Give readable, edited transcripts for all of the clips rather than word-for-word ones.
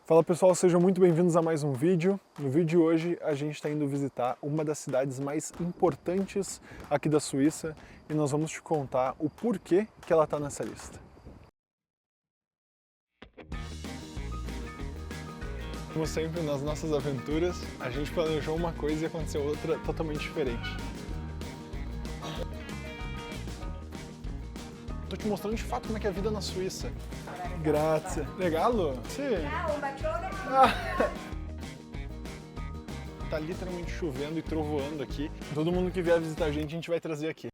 Fala pessoal, sejam muito bem-vindos a mais um vídeo. No vídeo de hoje a gente está indo visitar uma das cidades mais importantes aqui da Suíça e nós vamos te contar o porquê que ela está nessa lista. Como sempre nas nossas aventuras, a gente planejou uma coisa e aconteceu outra totalmente diferente. Tô te mostrando de fato como é que é a vida na Suíça. Grazie. Regalo? Sì. Ciao, un bacione. Tá literalmente chovendo e trovoando aqui. Todo mundo que vier visitar a gente vai trazer aqui.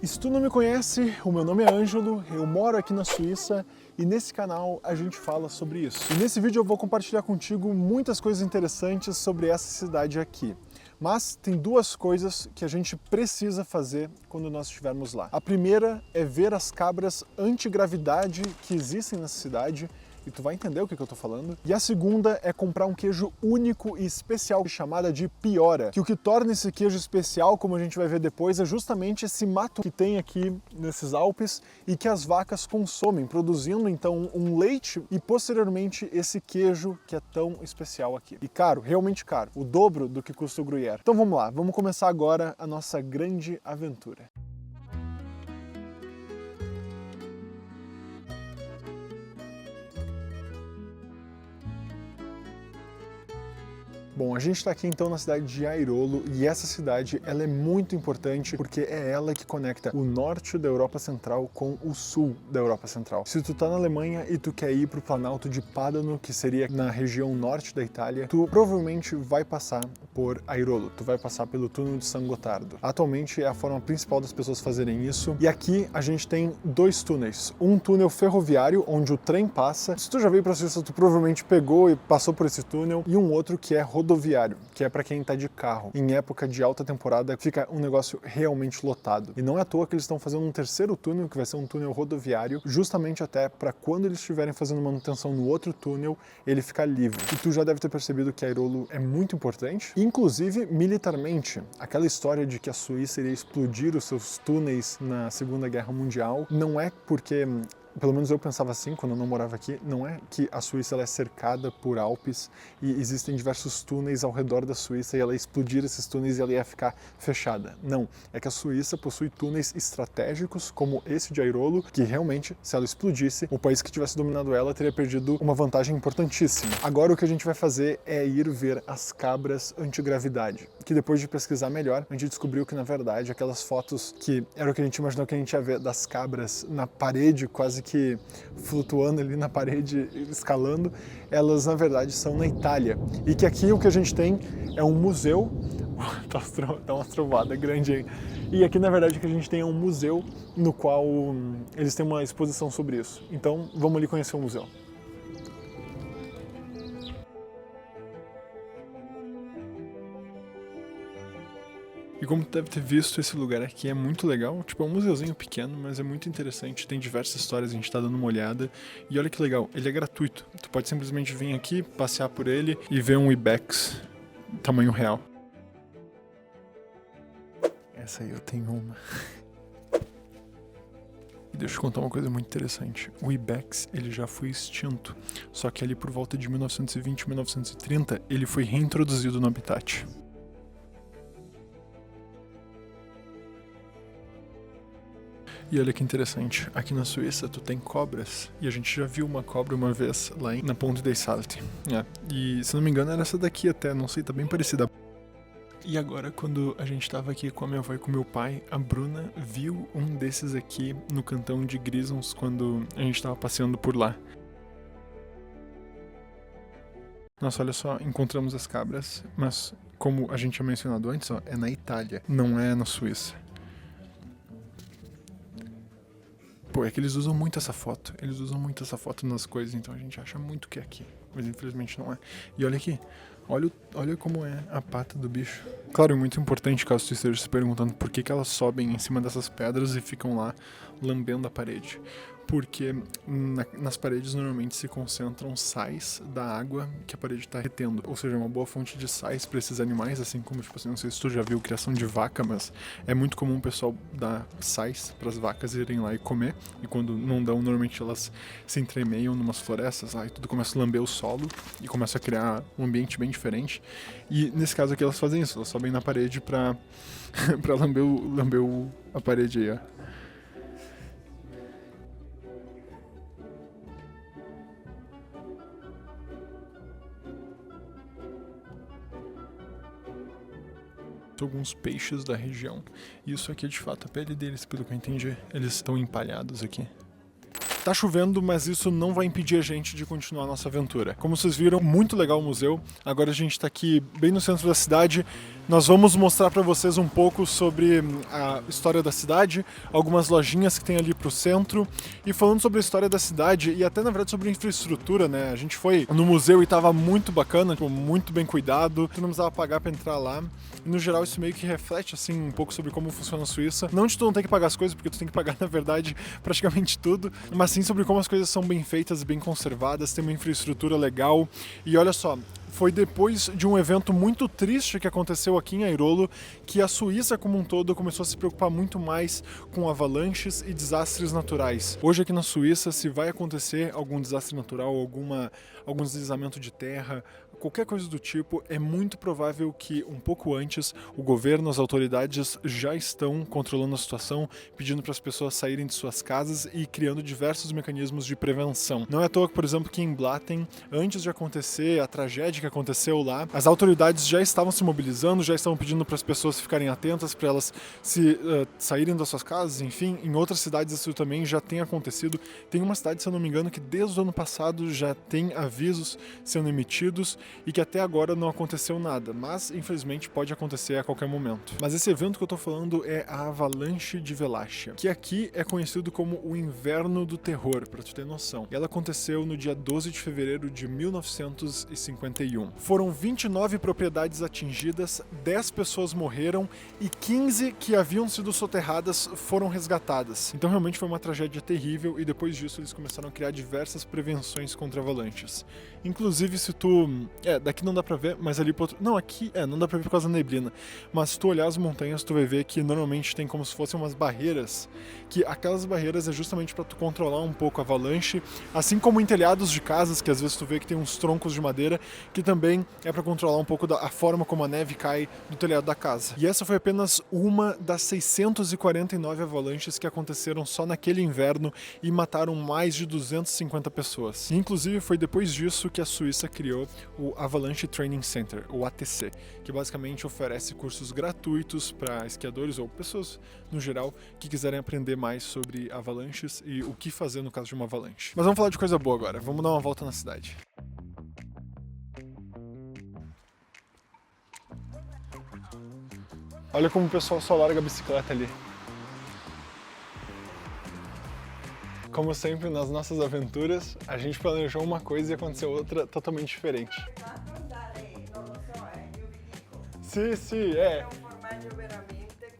E se tu não me conhece, o meu nome é Ângelo, eu moro aqui na Suíça e nesse canal a gente fala sobre isso. E nesse vídeo eu vou compartilhar contigo muitas coisas interessantes sobre essa cidade aqui. Mas tem duas coisas que a gente precisa fazer quando nós estivermos lá. A primeira é ver as cabras antigravidade que existem nessa cidade, e tu vai entender o que eu tô falando. E a segunda é comprar um queijo único e especial chamada de Piora, que o que torna esse queijo especial, como a gente vai ver depois, é justamente esse mato que tem aqui nesses Alpes e que as vacas consomem, produzindo então um leite e posteriormente esse queijo que é tão especial aqui. E caro, realmente caro, o dobro do que custa o Gruyère. Então vamos lá, vamos começar agora a nossa grande aventura. Bom, a gente está aqui então na cidade de Airolo e essa cidade ela é muito importante porque é ela que conecta o norte da Europa Central com o sul da Europa Central. Se tu tá na Alemanha e tu quer ir para o Planalto de Padano, que seria na região norte da Itália, tu provavelmente vai passar por Airolo, tu vai passar pelo túnel de San Gottardo. Atualmente é a forma principal das pessoas fazerem isso e aqui a gente tem dois túneis. Um túnel ferroviário, onde o trem passa. Se tu já veio para a Suíça, tu provavelmente pegou e passou por esse túnel, e um outro que é rodoviário, que é para quem está de carro. Em época de alta temporada fica um negócio realmente lotado. E não é à toa que eles estão fazendo um terceiro túnel, que vai ser um túnel rodoviário, justamente até para quando eles estiverem fazendo manutenção no outro túnel, ele ficar livre. E tu já deve ter percebido que Airolo é muito importante, inclusive militarmente. Aquela história de que a Suíça iria explodir os seus túneis na Segunda Guerra Mundial, não é porque... Pelo menos eu pensava assim quando eu não morava aqui, não é que a Suíça ela é cercada por Alpes e existem diversos túneis ao redor da Suíça e ela ia explodir esses túneis e ela ia ficar fechada. Não, é que a Suíça possui túneis estratégicos como esse de Airolo, que realmente, se ela explodisse, o país que tivesse dominado ela teria perdido uma vantagem importantíssima. Agora o que a gente vai fazer é ir ver as cabras antigravidade, que depois de pesquisar melhor, a gente descobriu que na verdade aquelas fotos que era o que a gente imaginou que a gente ia ver das cabras na parede, quase que flutuando ali na parede, escalando, elas na verdade são na Itália. E que aqui o que a gente tem é um museu, tá uma trovada grande aí, e aqui na verdade o que a gente tem é um museu no qual eles têm uma exposição sobre isso. Então vamos ali conhecer o museu. E como tu deve ter visto, esse lugar aqui é muito legal, tipo é um museuzinho pequeno, mas é muito interessante, tem diversas histórias, a gente tá dando uma olhada, e olha que legal, ele é gratuito, tu pode simplesmente vir aqui, passear por ele e ver um Ibex tamanho real. Essa aí eu tenho uma. E deixa eu te contar uma coisa muito interessante, o Ibex ele já foi extinto, só que ali por volta de 1920 e 1930 ele foi reintroduzido no habitat. E olha que interessante, aqui na Suíça tu tem cobras, e a gente já viu uma cobra uma vez lá na Ponte des Saltes. E se não me engano era essa daqui até, não sei, tá bem parecida. E agora quando a gente tava aqui com a minha avó e com meu pai, a Bruna viu um desses aqui no cantão de Grisons quando a gente tava passeando por lá. Nossa, olha só, encontramos as cabras, mas como a gente tinha mencionado antes, ó, é na Itália, não é na Suíça. Pô, é que eles usam muito essa foto. Eles usam muito essa foto nas coisas, então a gente acha muito que é aqui. Mas infelizmente não é. E olha aqui. Olha como é a pata do bicho. Claro, é muito importante, caso tu esteja se perguntando por que elas sobem em cima dessas pedras e ficam lá lambendo a parede. porque nas paredes normalmente se concentram sais da água que a parede está retendo, ou seja, uma boa fonte de sais para esses animais, assim como, tipo assim, não sei se tu já viu criação de vaca, mas é muito comum o pessoal dar sais para as vacas irem lá e comer, e quando não dão, normalmente elas se entremeiam numas florestas lá e tudo começa a lamber o solo e começa a criar um ambiente bem diferente, e nesse caso aqui elas fazem isso, elas sobem na parede para pra lamber a parede aí, ó. Alguns peixes da região. E isso aqui é de fato a pele deles, pelo que eu entendi. Eles estão empalhados aqui. Tá chovendo, mas isso não vai impedir a gente de continuar a nossa aventura. Como vocês viram, muito legal o museu. Agora a gente tá aqui bem no centro da cidade. Nós vamos mostrar para vocês um pouco sobre a história da cidade, algumas lojinhas que tem ali pro centro. E falando sobre a história da cidade e até na verdade sobre a infraestrutura, né? A gente foi no museu e tava muito bacana, tipo, muito bem cuidado. Tu não precisava pagar para entrar lá. E no geral isso meio que reflete assim um pouco sobre como funciona a Suíça. Não de tu não ter que pagar as coisas, porque tu tem que pagar na verdade praticamente tudo, mas sim sobre como as coisas são bem feitas, bem conservadas, tem uma infraestrutura legal. E olha só, foi depois de um evento muito triste que aconteceu aqui em Airolo que a Suíça como um todo começou a se preocupar muito mais com avalanches e desastres naturais. Hoje aqui na Suíça, se vai acontecer algum desastre natural, algum deslizamento de terra, qualquer coisa do tipo, é muito provável que um pouco antes o governo, as autoridades já estão controlando a situação, pedindo para as pessoas saírem de suas casas e criando diversos mecanismos de prevenção. Não é à toa que, por exemplo, que em Blatten, antes de acontecer a tragédia que aconteceu lá, as autoridades já estavam se mobilizando, já estavam pedindo para as pessoas ficarem atentas, para elas saírem das suas casas, enfim. Em outras cidades isso também já tem acontecido. Tem uma cidade, se eu não me engano, que desde o ano passado já tem avisos sendo emitidos e que até agora não aconteceu nada, mas infelizmente pode acontecer a qualquer momento. Mas esse evento que eu tô falando é a Avalanche de Velácia, que aqui é conhecido como o Inverno do Terror, pra tu ter noção. E ela aconteceu no dia 12 de fevereiro de 1951. Foram 29 propriedades atingidas, 10 pessoas morreram e 15 que haviam sido soterradas foram resgatadas. Então realmente foi uma tragédia terrível e depois disso eles começaram a criar diversas prevenções contra avalanches. Inclusive se tu... daqui não dá pra ver, mas ali pro outro... Não, aqui não dá pra ver por causa da neblina. Mas se tu olhar as montanhas, tu vai ver que normalmente tem como se fossem umas barreiras, que aquelas barreiras é justamente pra tu controlar um pouco a avalanche, assim como em telhados de casas, que às vezes tu vê que tem uns troncos de madeira, que também é pra controlar um pouco a forma como a neve cai do telhado da casa. E essa foi apenas uma das 649 avalanches que aconteceram só naquele inverno e mataram mais de 250 pessoas. E, inclusive foi depois disso que a Suíça criou o Avalanche Training Center, o ATC, que basicamente oferece cursos gratuitos para esquiadores ou pessoas no geral que quiserem aprender mais sobre avalanches e o que fazer no caso de uma avalanche. Mas vamos falar de coisa boa agora, vamos dar uma volta na cidade. Olha como o pessoal só larga a bicicleta ali. Como sempre nas nossas aventuras, a gente planejou uma coisa e aconteceu outra totalmente diferente. Sim, é.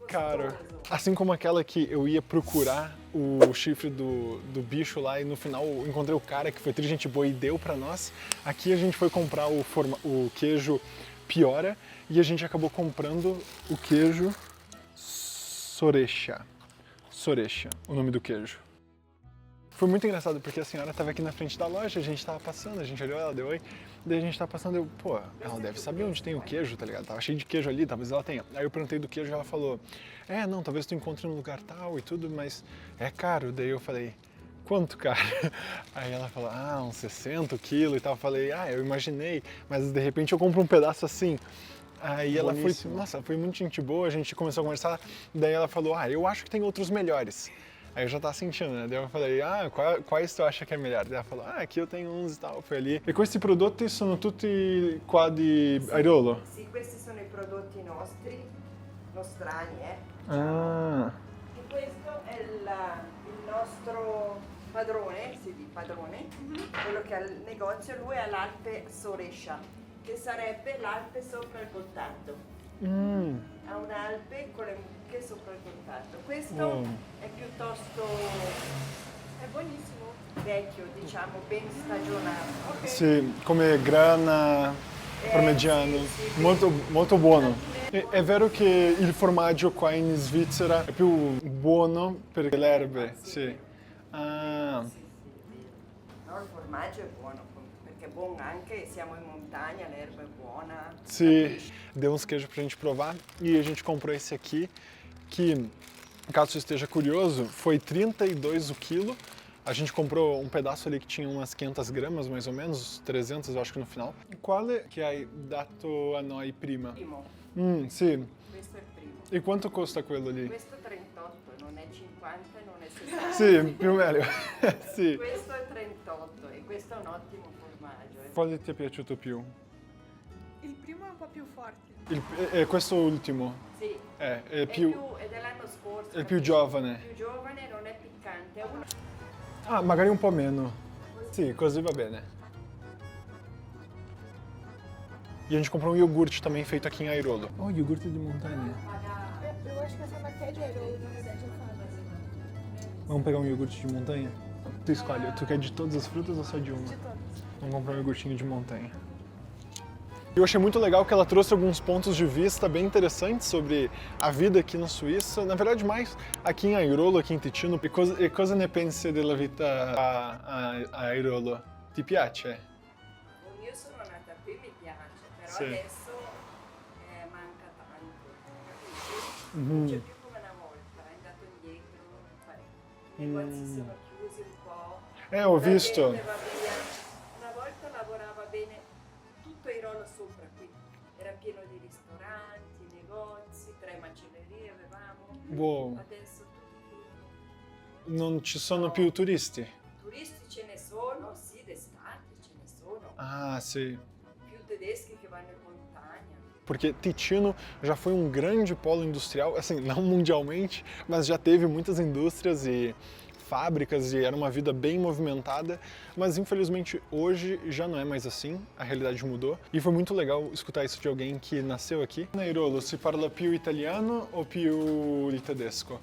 Cara, assim como aquela que eu ia procurar o chifre do bicho lá e no final encontrei o cara que foi gente boa e deu pra nós, aqui a gente foi comprar o queijo Piora e a gente acabou comprando o queijo Sorecha, o nome do queijo. Foi muito engraçado porque a senhora estava aqui na frente da loja, a gente estava passando, a gente olhou, ela deu oi, daí a gente estava passando, ela deve saber onde tem o queijo, tá ligado? Tava cheio de queijo ali, talvez ela tenha. Aí eu perguntei do queijo e ela falou, não, talvez tu encontre num lugar tal e tudo, mas é caro. Daí eu falei, quanto, cara? Aí ela falou, uns 60 quilos e tal. Eu falei, eu imaginei, mas de repente eu compro um pedaço assim. Aí ela foi muito gente boa, a gente começou a conversar, daí ela falou, eu acho que tem outros melhores. Aí eu já tava sentindo, né? Daí eu falei, quais tu acha que é melhor? Daí ela falou, aqui eu tenho uns e tal, foi ali. E questi prodotti sono tutti qua di Airolo? Sì, questi sono i prodotti nostri, nostrani, Ah. E questo è il nostro padrone, si dice padrone, quello che ha il negozio, lui ha l'Alpe Sorescia, che sarebbe l'Alpe sopra il Gottardo. Ha un'Alpe con le mucche sopra il Gottardo. Questo è piuttosto È buonissimo. vecchio, diciamo ben stagionato. Ok. Sì, come grana parmigiano, sì, sì. molto buono. È vero che il formaggio qua in Svizzera è più buono per le erbe, sì. Ah, Sì, sì, sì. No, il formaggio è buono, perché è buono anche, siamo in montagna, l'erba è buona. sì, deu uns queijos pra gente provar e a gente comprou esse aqui, que, caso você esteja curioso, foi 32 o quilo. A gente comprou um pedaço ali que tinha umas 500 gramas, mais ou menos, 300 eu acho que no final. Quale che hai dato a noi prima? Primo, Sì. questo è il primo. E quanto costa quello lì? Questo 38, non è 50 e non è 60. Sì, più o meno. Sì. Questo è 38 e questo è un ottimo formaggio. Quale ti è piaciuto più? Il primo è un po' più forte. Questo ultimo. Sì, È è più... è dell'anno scorso. È il più capisci? giovane. Più giovane, non è piccante. È uno... Ah, magari un po' meno. Sì, così va bene. E a gente comprou um iogurte também feito aqui em Airolo. Oh, iogurte de montanha. Eu acho que essa daqui é de Airolo, na verdade, eu falo. Vamos pegar um iogurte de montanha? Tu escolhe, tu quer de todas as frutas ou só de uma? De todas. Vamos comprar um iogurtinho de montanha. Eu achei muito legal que ela trouxe alguns pontos de vista bem interessantes sobre a vida aqui na Suíça, na verdade mais aqui em Airolo, aqui em Ticino. E cosa ne pensi della vita a Airolo? Ti piace? Io sono nata qui, mi piace, però Sì. adesso manca tanto, capisci? Mhm. Non c'è più come una volta, è andato indietro parecchio. I negozi sono chiusi un po'. Ho La visto. gente va via. Una volta lavorava bene tutto Airolo sopra qui, era pieno di ristoranti, negozi, 3 macellerie avevamo. Wow, Adesso tutto. non ci sono più turisti? Turisti ce ne sono, sì, d'estate ce ne sono, Ah, sì. più tedeschi che vanno in montagna. Porque Ticino já foi um grande polo industrial, assim, não mundialmente, mas já teve muitas indústrias e fábricas e era uma vida bem movimentada, mas infelizmente hoje já não é mais assim, a realidade mudou. E foi muito legal escutar isso de alguém que nasceu aqui. Airolo, si parla più italiano o più il tedesco?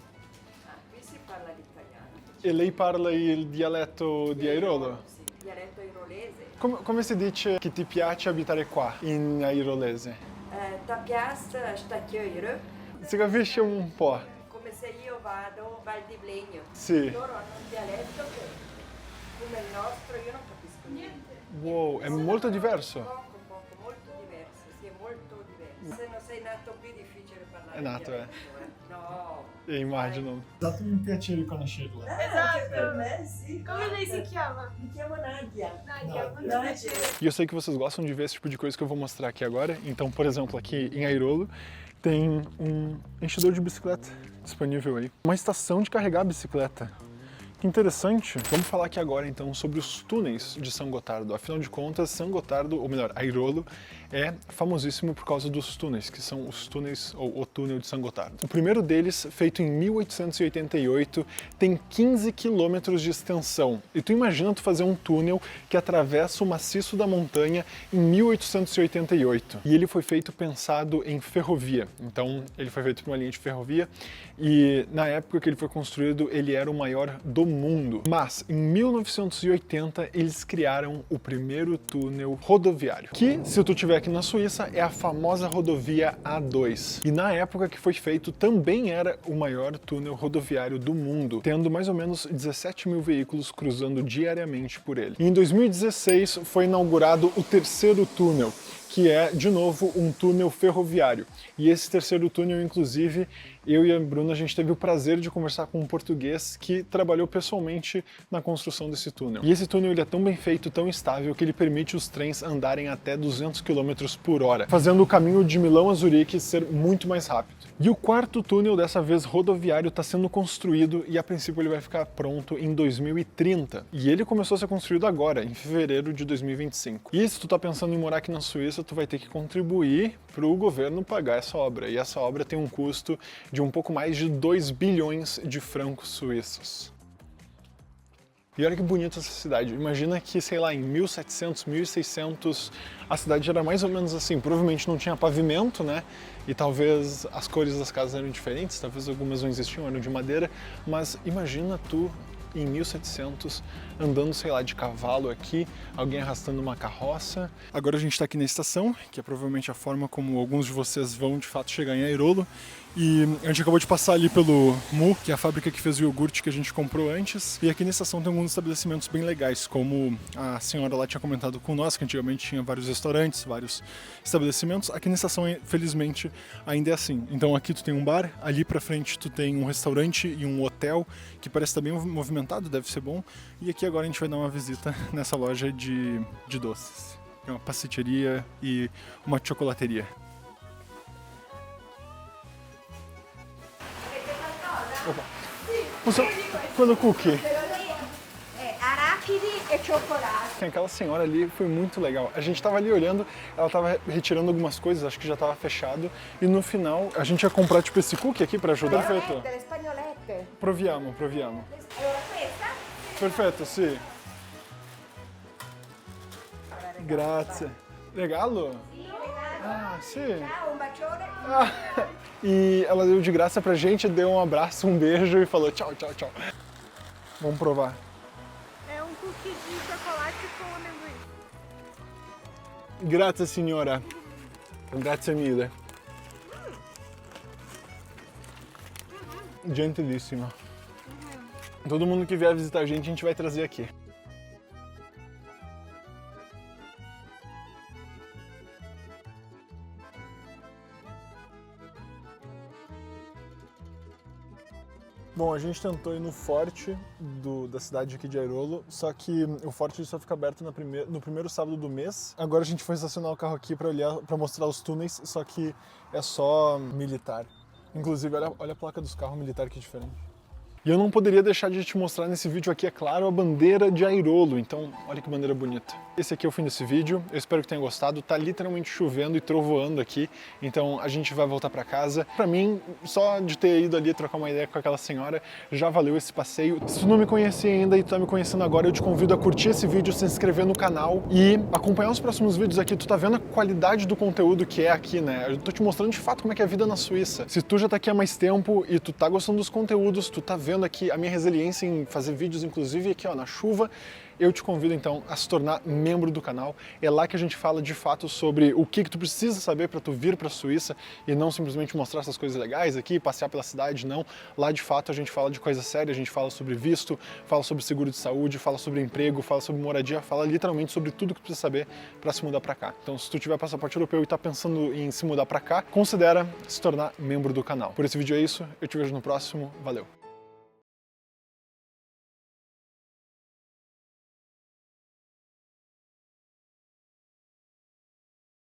Ah, qui si parla l'italiano. E lei parla il dialetto di Airolo? Sì, dialetto airolese. Come si dice che ti piace abitare qua, in airolese? Tapiast stacchioiro, Si capisce un po'? come se io vado Val di Blegno. Sì. Loro hanno un dialetto che, come il nostro, io non capisco niente. Wow, è molto diverso. Poco, molto diverso, sì, è molto diverso. Se non sei nato qui è difficile parlare È nato, dialetto, No. Immagino. È stato un piacere conoscerla. Anche per me, sì. Come lei si chiama? Mi chiamo Nadia. Nadia, muito Nadia. piacere. E eu sei que vocês gostam de ver esse tipo de coisa que eu vou mostrar aqui agora. Então, por exemplo, aqui em Airolo tem um enchedor de bicicleta disponível aí. Uma estação de carregar a bicicleta. Que interessante. Vamos falar aqui agora então sobre os túneis de São Gotardo. Afinal de contas, São Gotardo, ou melhor, Airolo, é famosíssimo por causa dos túneis, que são os túneis, ou o túnel de São Gotardo. O primeiro deles, feito em 1888, tem 15 quilômetros de extensão. E tu imagina tu fazer um túnel que atravessa o maciço da montanha em 1888. E ele foi feito pensado em ferrovia. Então, ele foi feito por uma linha de ferrovia e na época que ele foi construído, ele era o maior do mundo. Mas, em 1980, eles criaram o primeiro túnel rodoviário, que, se tu estiver aqui na Suíça, é a famosa rodovia A2. E na época que foi feito, também era o maior túnel rodoviário do mundo, tendo mais ou menos 17 mil veículos cruzando diariamente por ele. E em 2016 foi inaugurado o terceiro túnel, que é, de novo, um túnel ferroviário. E esse terceiro túnel, inclusive, eu e a Bruna, a gente teve o prazer de conversar com um português que trabalhou pessoalmente na construção desse túnel. E esse túnel ele é tão bem feito, tão estável, que ele permite os trens andarem até 200 km por hora, fazendo o caminho de Milão a Zurique ser muito mais rápido. E o quarto túnel, dessa vez rodoviário, está sendo construído e a princípio ele vai ficar pronto em 2030. E ele começou a ser construído agora, em fevereiro de 2025. E se tu tá pensando em morar aqui na Suíça, tu vai ter que contribuir para o governo pagar essa obra. E essa obra tem um custo de um pouco mais de 2 bilhões de francos suíços. E olha que bonita essa cidade. Imagina que, sei lá, em 1700, 1600, a cidade era mais ou menos assim. Provavelmente não tinha pavimento, né? E talvez as cores das casas eram diferentes, talvez algumas não existiam, eram de madeira. Mas imagina tu em 1700, andando, sei lá, de cavalo aqui, alguém arrastando uma carroça. Agora a gente está aqui na estação, que é provavelmente a forma como alguns de vocês vão de fato chegar em Airolo. E a gente acabou de passar ali pelo Mu, que é a fábrica que fez o iogurte que a gente comprou antes. E aqui na estação tem alguns estabelecimentos bem legais, como a senhora lá tinha comentado com nós, que antigamente tinha vários restaurantes, vários estabelecimentos. Aqui na estação, felizmente, ainda é assim. Então aqui tu tem um bar, ali pra frente tu tem um restaurante e um hotel, que parece estar bem movimentado, deve ser bom. E aqui agora a gente vai dar uma visita nessa loja de doces. É uma pasticceria e uma chocolateria. Opa. Quando cookie. Arachide e chocolate. Tem aquela senhora ali, foi muito legal. A gente tava ali olhando, ela tava retirando algumas coisas, acho que já tava fechado. E no final, a gente ia comprar tipo esse cookie aqui pra ajudar. Perfeito. Le spagnolette. Proviamo. Allora questa? Perfetto, sì. Grazie. Regalo? Ah, sì. Ciao, un bacione. Ah, e ela deu de graça pra gente, deu um abraço, um beijo e falou tchau, tchau, tchau. Vamos provar. É um cookie de chocolate com amendoim. Grazie signora. Grazie mille. Gentilissima. Todo mundo que vier visitar a gente vai trazer aqui. Bom, a gente tentou ir no forte da cidade aqui de Airolo, só que o forte só fica aberto no primeiro sábado do mês. Agora a gente foi estacionar o carro aqui para mostrar os túneis, só que é só militar. Inclusive, olha a placa dos carros militar que diferente. E eu não poderia deixar de te mostrar nesse vídeo aqui, é claro, a bandeira de Airolo. Então, olha que bandeira bonita. Esse aqui é o fim desse vídeo, eu espero que tenha gostado. Tá literalmente chovendo e trovoando aqui, então a gente vai voltar pra casa. Pra mim, só de ter ido ali trocar uma ideia com aquela senhora, já valeu esse passeio. Se tu não me conhecia ainda e tu tá me conhecendo agora, eu te convido a curtir esse vídeo, se inscrever no canal e acompanhar os próximos vídeos aqui. Tu tá vendo a qualidade do conteúdo que é aqui, né? Eu tô te mostrando de fato como é que é a vida na Suíça. Se tu já tá aqui há mais tempo e tu tá gostando dos conteúdos, tu tá vendo aqui a minha resiliência em fazer vídeos, inclusive aqui ó, na chuva, eu te convido então a se tornar membro do canal. É lá que a gente fala de fato sobre o que tu precisa saber para tu vir para a Suíça e não simplesmente mostrar essas coisas legais aqui, passear pela cidade, não. Lá de fato a gente fala de coisa séria, a gente fala sobre visto, fala sobre seguro de saúde, fala sobre emprego, fala sobre moradia, fala literalmente sobre tudo que tu precisa saber para se mudar para cá. Então se tu tiver passaporte europeu e tá pensando em se mudar para cá, considera se tornar membro do canal. Por esse vídeo é isso, eu te vejo no próximo, valeu!